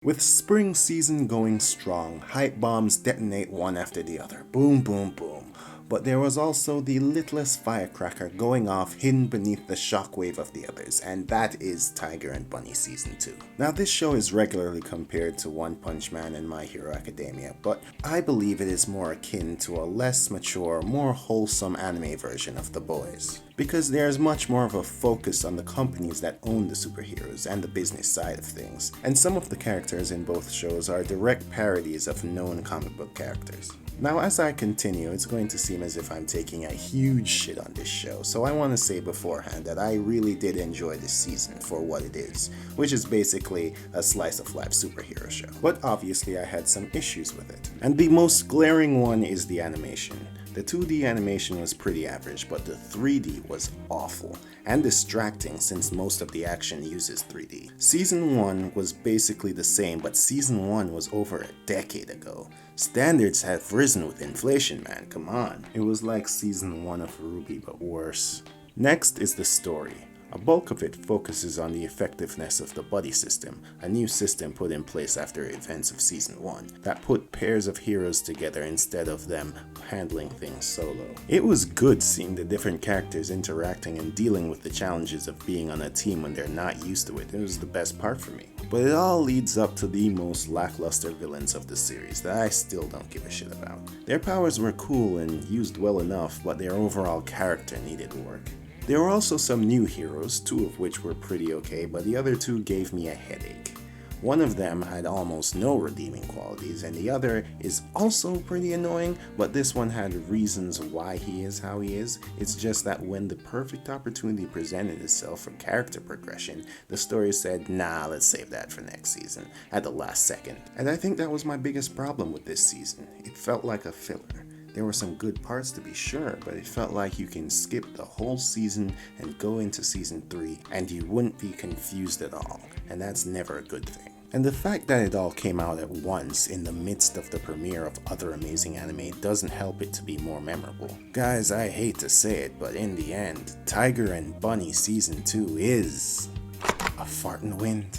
With spring season going strong, hype bombs detonate one after the other. Boom, boom, boom. But there was also the littlest firecracker going off hidden beneath the shockwave of the others, and that is Tiger and Bunny Season 2. Now this show is regularly compared to One Punch Man and My Hero Academia, but I believe it is more akin to a less mature, more wholesome anime version of The Boys. Because there is much more of a focus on the companies that own the superheroes and the business side of things, and some of the characters in both shows are direct parodies of known comic book characters. Now as I continue, it's going to seem as if I'm taking a huge shit on this show, so I want to say beforehand that I really did enjoy this season for what it is, which is basically a slice of life superhero show. But obviously I had some issues with it, and the most glaring one is the animation. The 2D animation was pretty average, but the 3D was awful, and distracting since most of the action uses 3D. Season 1 was basically the same, but Season 1 was over a decade ago. Standards have risen with inflation, man, come on. It was like Season 1 of RWBY, but worse. Next is the story. A bulk of it focuses on the effectiveness of the buddy system, a new system put in place after events of Season 1, that put pairs of heroes together instead of them handling things solo. It was good seeing the different characters interacting and dealing with the challenges of being on a team when they're not used to it. It was the best part for me. But it all leads up to the most lackluster villains of the series that I still don't give a shit about. Their powers were cool and used well enough, but their overall character needed work. There were also some new heroes, two of which were pretty okay, but the other two gave me a headache. One of them had almost no redeeming qualities, and the other is also pretty annoying, but this one had reasons why he is how he is. It's just that when the perfect opportunity presented itself for character progression, the story said, nah, let's save that for next season, at the last second. And I think that was my biggest problem with this season. It felt like a filler. There were some good parts to be sure, but it felt like you can skip the whole season and go into Season 3 and you wouldn't be confused at all, and that's never a good thing. And the fact that it all came out at once in the midst of the premiere of other amazing anime doesn't help it to be more memorable. Guys, I hate to say it, but in the end, Tiger and Bunny Season 2 is a fart in the wind.